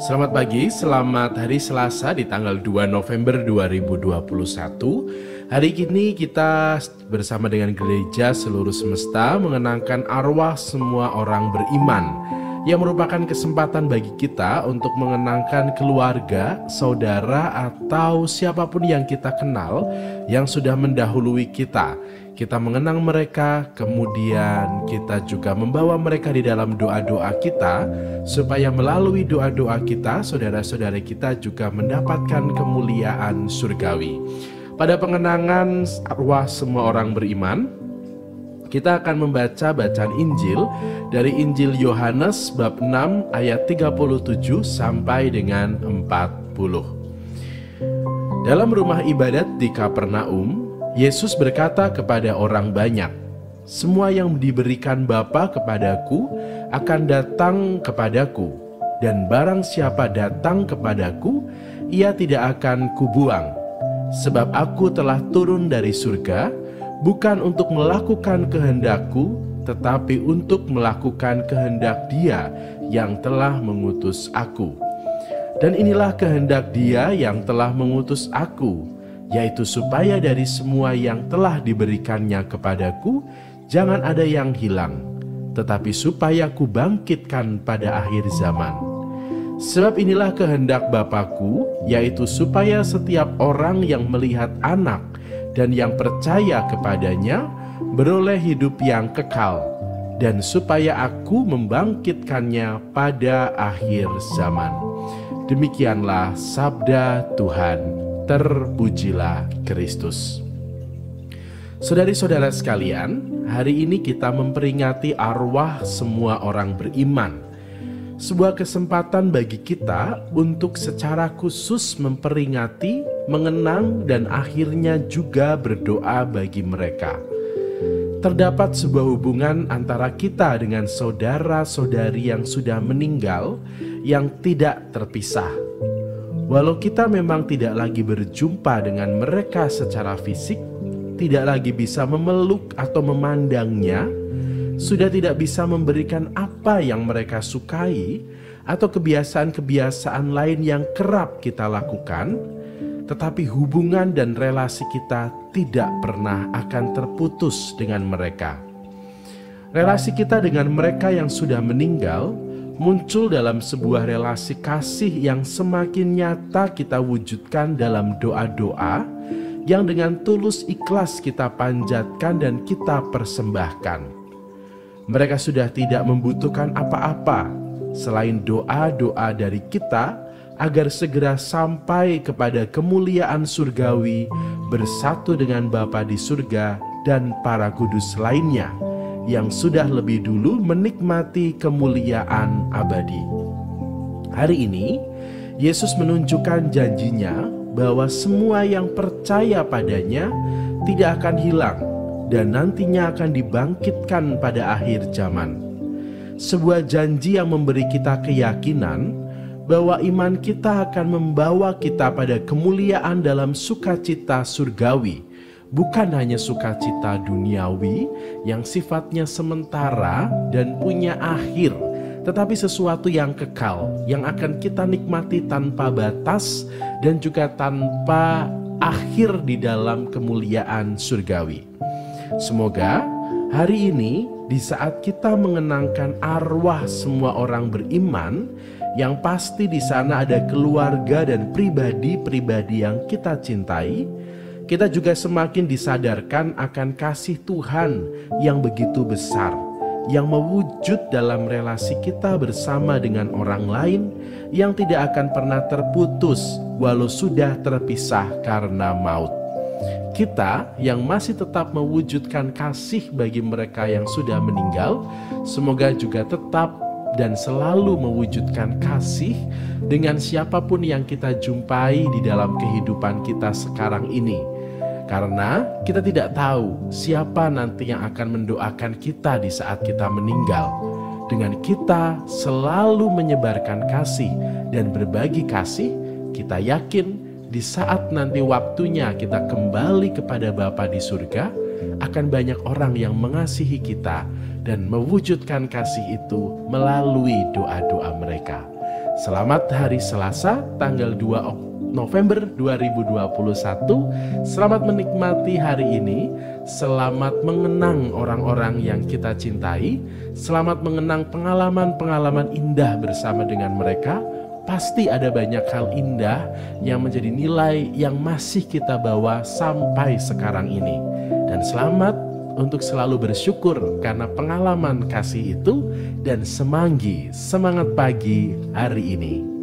Selamat pagi, selamat hari Selasa di tanggal 2 November 2021. Hari ini kita bersama dengan gereja seluruh semesta mengenangkan arwah semua orang beriman, yang merupakan kesempatan bagi kita untuk mengenangkan keluarga, saudara, atau siapapun yang kita kenal yang sudah mendahului kita. Kita mengenang mereka, kemudian kita juga membawa mereka di dalam doa-doa kita, supaya melalui doa-doa kita, saudara-saudara kita juga mendapatkan kemuliaan surgawi. Pada pengenangan arwah semua orang beriman, kita akan membaca bacaan Injil dari Injil Yohanes bab 6 ayat 37 sampai dengan 40. Dalam rumah ibadat di Kapernaum, Yesus berkata kepada orang banyak, "Semua yang diberikan Bapa kepadaku akan datang kepadaku, dan barang siapa datang kepadaku, ia tidak akan kubuang. Sebab aku telah turun dari surga, bukan untuk melakukan kehendakku, tetapi untuk melakukan kehendak Dia yang telah mengutus aku. Dan inilah kehendak Dia yang telah mengutus aku, yaitu supaya dari semua yang telah diberikannya kepadaku, jangan ada yang hilang, tetapi supaya ku bangkitkan pada akhir zaman. Sebab inilah kehendak Bapa-Ku, yaitu supaya setiap orang yang melihat Anak dan yang percaya kepadanya beroleh hidup yang kekal, dan supaya aku membangkitkannya pada akhir zaman." Demikianlah sabda Tuhan. Terpujilah Kristus. Saudari-saudara sekalian, hari ini kita memperingati arwah semua orang beriman. Sebuah kesempatan bagi kita untuk secara khusus memperingati, mengenang, dan akhirnya juga berdoa bagi mereka. Terdapat sebuah hubungan antara kita dengan saudara-saudari yang sudah meninggal yang tidak terpisah. Walau kita memang tidak lagi berjumpa dengan mereka secara fisik, tidak lagi bisa memeluk atau memandangnya, sudah tidak bisa memberikan apa yang mereka sukai atau kebiasaan-kebiasaan lain yang kerap kita lakukan, tetapi hubungan dan relasi kita tidak pernah akan terputus dengan mereka. Relasi kita dengan mereka yang sudah meninggal muncul dalam sebuah relasi kasih yang semakin nyata kita wujudkan dalam doa-doa yang dengan tulus ikhlas kita panjatkan dan kita persembahkan. Mereka sudah tidak membutuhkan apa-apa selain doa-doa dari kita agar segera sampai kepada kemuliaan surgawi bersatu dengan Bapa di surga dan para kudus lainnya yang sudah lebih dulu menikmati kemuliaan abadi. Hari ini, Yesus menunjukkan janjinya bahwa semua yang percaya padanya tidak akan hilang dan nantinya akan dibangkitkan pada akhir zaman. Sebuah janji yang memberi kita keyakinan bahwa iman kita akan membawa kita pada kemuliaan dalam sukacita surgawi, bukan hanya sukacita duniawi yang sifatnya sementara dan punya akhir, tetapi sesuatu yang kekal, yang akan kita nikmati tanpa batas dan juga tanpa akhir di dalam kemuliaan surgawi. Semoga hari ini, di saat kita mengenangkan arwah semua orang beriman, yang pasti di sana ada keluarga dan pribadi-pribadi yang kita cintai, kita juga semakin disadarkan akan kasih Tuhan yang begitu besar, yang mewujud dalam relasi kita bersama dengan orang lain, yang tidak akan pernah terputus walau sudah terpisah karena maut. Kita yang masih tetap mewujudkan kasih bagi mereka yang sudah meninggal, semoga juga tetap dan selalu mewujudkan kasih dengan siapapun yang kita jumpai di dalam kehidupan kita sekarang ini. Karena kita tidak tahu siapa nanti yang akan mendoakan kita di saat kita meninggal. Dengan kita selalu menyebarkan kasih dan berbagi kasih, kita yakin di saat nanti waktunya kita kembali kepada Bapa di surga, akan banyak orang yang mengasihi kita dan mewujudkan kasih itu melalui doa-doa mereka. Selamat hari Selasa, tanggal 2 November 2021. Selamat menikmati hari ini. Selamat mengenang orang-orang yang kita cintai. Selamat mengenang pengalaman-pengalaman indah bersama dengan mereka. Pasti ada banyak hal indah yang menjadi nilai yang masih kita bawa sampai sekarang ini. Dan selamat untuk selalu bersyukur karena pengalaman kasih itu, dan semangat pagi hari ini.